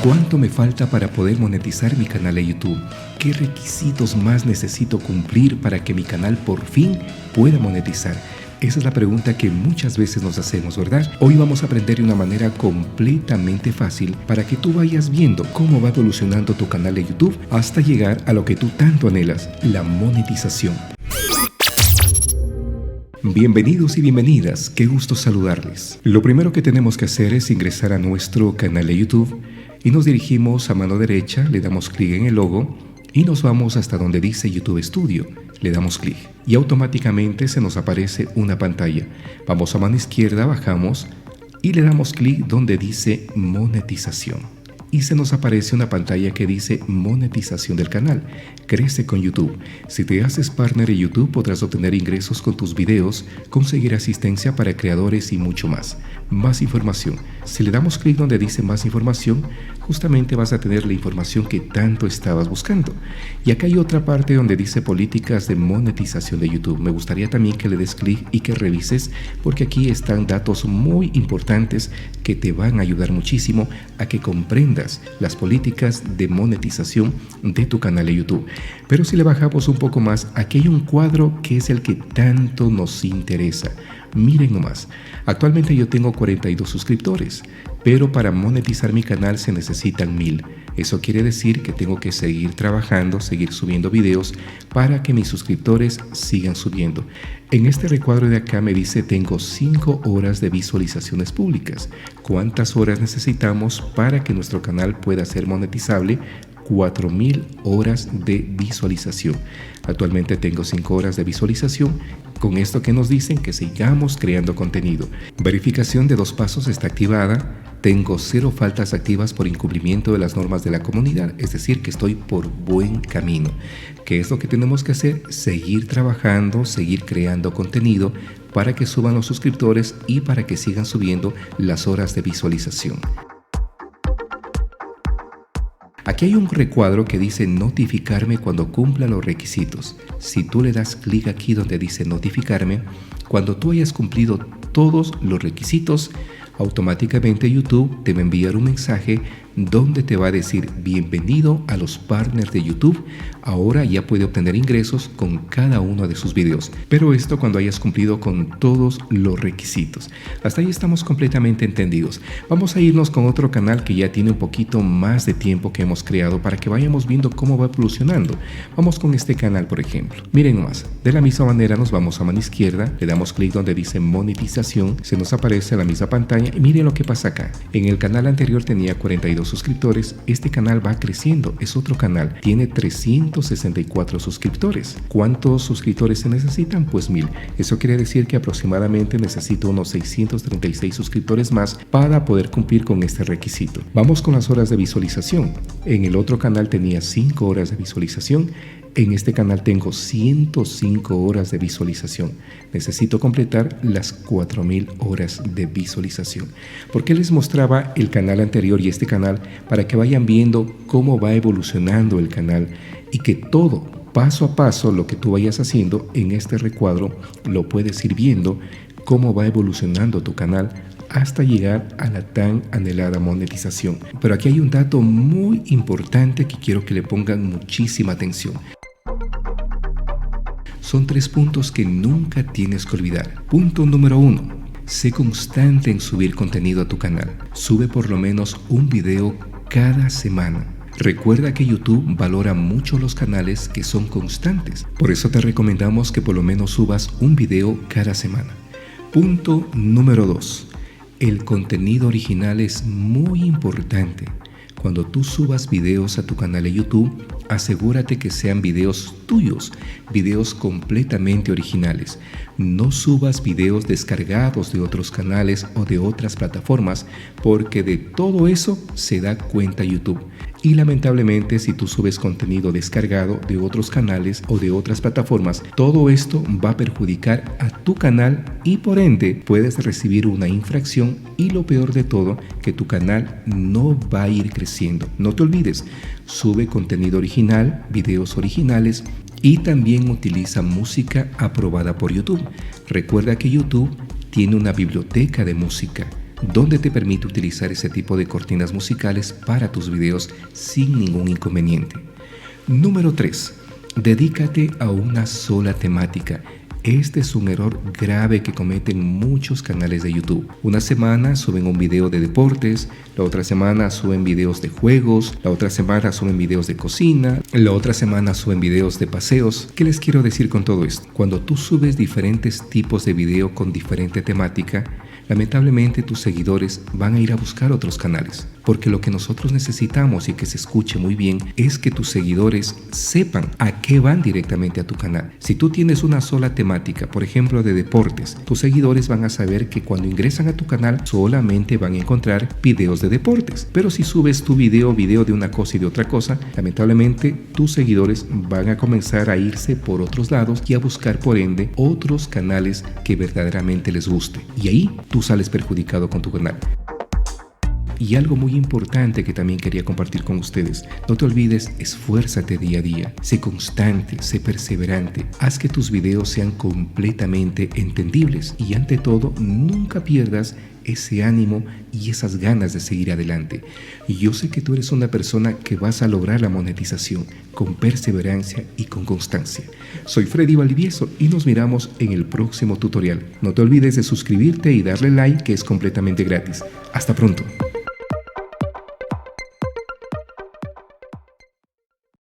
¿Cuánto me falta para poder monetizar mi canal de YouTube? ¿Qué requisitos más necesito cumplir para que mi canal por fin pueda monetizar? Esa es la pregunta que muchas veces nos hacemos, ¿verdad? Hoy vamos a aprender de una manera completamente fácil para que tú vayas viendo cómo va evolucionando tu canal de YouTube hasta llegar a lo que tú tanto anhelas, la monetización. Bienvenidos y bienvenidas, qué gusto saludarles. Lo primero que tenemos que hacer es ingresar a nuestro canal de YouTube y nos dirigimos a mano derecha, le damos clic en el logo y nos vamos hasta donde dice YouTube Studio. Le damos clic y automáticamente se nos aparece una pantalla. Vamos a mano izquierda, bajamos y le damos clic donde dice monetización. Y se nos aparece una pantalla que dice monetización del canal. Crece con YouTube. Si te haces partner de YouTube podrás obtener ingresos con tus videos, conseguir asistencia para creadores y mucho más. Más información. Si le damos clic donde dice más información, justamente vas a tener la información que tanto estabas buscando. Y acá hay otra parte donde dice políticas de monetización de YouTube. Me gustaría también que le des clic y que revises porque aquí están datos muy importantes que te van a ayudar muchísimo a que comprendas las políticas de monetización de tu canal de YouTube. Pero si le bajamos un poco más, aquí hay un cuadro que es el que tanto nos interesa. Miren nomás, actualmente yo tengo 42 suscriptores, pero para monetizar mi canal se necesitan 1000. Eso quiere decir que tengo que seguir trabajando, seguir subiendo videos para que mis suscriptores sigan subiendo. En este recuadro de acá me dice tengo 5 horas de visualizaciones públicas. ¿Cuántas horas necesitamos para que nuestro canal pueda ser monetizable? 4000 horas de visualización. Actualmente tengo 5 horas de visualización. Con esto que nos dicen que sigamos creando contenido. Verificación de 2 pasos está activada. Tengo 0 faltas activas por incumplimiento de las normas de la comunidad, es decir, que estoy por buen camino. ¿Qué es lo que tenemos que hacer? Seguir trabajando, seguir creando contenido para que suban los suscriptores y para que sigan subiendo las horas de visualización. Aquí hay un recuadro que dice notificarme cuando cumpla los requisitos. Si tú le das clic aquí donde dice notificarme, cuando tú hayas cumplido todos los requisitos, automáticamente YouTube te va a enviar un mensaje donde te va a decir bienvenido a los partners de YouTube. Ahora ya puede obtener ingresos con cada uno de sus videos. Pero esto cuando hayas cumplido con todos los requisitos. Hasta ahí estamos completamente entendidos. Vamos a irnos con otro canal que ya tiene un poquito más de tiempo que hemos creado para que vayamos viendo cómo va evolucionando. Vamos con este canal, por ejemplo. Miren nomás, de la misma manera nos vamos a mano izquierda, le damos clic donde dice monetización, se nos aparece la misma pantalla y miren lo que pasa acá. En el canal anterior tenía 42 suscriptores, este canal va creciendo, es otro canal, tiene 364 suscriptores. ¿Cuántos suscriptores se necesitan? Pues 1000. Eso quiere decir que aproximadamente necesito unos 636 suscriptores más para poder cumplir con este requisito. Vamos con las horas de visualización. En el otro canal tenía 5 horas de visualización. En este canal tengo 105 horas de visualización. Necesito completar las 4000 horas de visualización. ¿Por qué les mostraba el canal anterior y este canal? Para que vayan viendo cómo va evolucionando el canal y que todo, paso a paso, lo que tú vayas haciendo en este recuadro, lo puedes ir viendo cómo va evolucionando tu canal hasta llegar a la tan anhelada monetización. Pero aquí hay un dato muy importante que quiero que le pongan muchísima atención. Son 3 puntos que nunca tienes que olvidar. Punto número 1. Sé constante en subir contenido a tu canal. Sube por lo menos un video cada semana. Recuerda que YouTube valora mucho los canales que son constantes. Por eso te recomendamos que por lo menos subas un video cada semana. Punto número 2. El contenido original es muy importante. Cuando tú subas videos a tu canal de YouTube, asegúrate que sean videos tuyos, videos completamente originales. No subas videos descargados de otros canales o de otras plataformas, porque de todo eso se da cuenta YouTube. Y lamentablemente, si tú subes contenido descargado de otros canales o de otras plataformas, todo esto va a perjudicar a tu canal y por ende puedes recibir una infracción y lo peor de todo, que tu canal no va a ir creciendo. No te olvides, sube contenido original, videos originales y también utiliza música aprobada por YouTube. Recuerda que YouTube tiene una biblioteca de música. donde te permite utilizar ese tipo de cortinas musicales para tus videos sin ningún inconveniente. Número 3. Dedícate a una sola temática. Este es un error grave que cometen muchos canales de YouTube. Una semana suben un video de deportes, la otra semana suben videos de juegos, la otra semana suben videos de cocina, la otra semana suben videos de paseos. ¿Qué les quiero decir con todo esto? Cuando tú subes diferentes tipos de video con diferente temática, lamentablemente tus seguidores van a ir a buscar otros canales, porque lo que nosotros necesitamos y que se escuche muy bien es que tus seguidores sepan a qué van directamente a tu canal. Si tú tienes una sola temática, por ejemplo de deportes, tus seguidores van a saber que cuando ingresan a tu canal solamente van a encontrar videos de deportes. Pero si subes tu video de una cosa y de otra cosa, lamentablemente tus seguidores van a comenzar a irse por otros lados y a buscar por ende otros canales que verdaderamente les guste. Y ahí tú sales perjudicado con tu canal. Y algo muy importante que también quería compartir con ustedes, no te olvides, esfuérzate día a día, sé constante, sé perseverante, haz que tus videos sean completamente entendibles y ante todo nunca pierdas ese ánimo y esas ganas de seguir adelante. Y yo sé que tú eres una persona que vas a lograr la monetización con perseverancia y con constancia. Soy Freddy Valdivieso y nos miramos en el próximo tutorial. No te olvides de suscribirte y darle like, que es completamente gratis. Hasta pronto.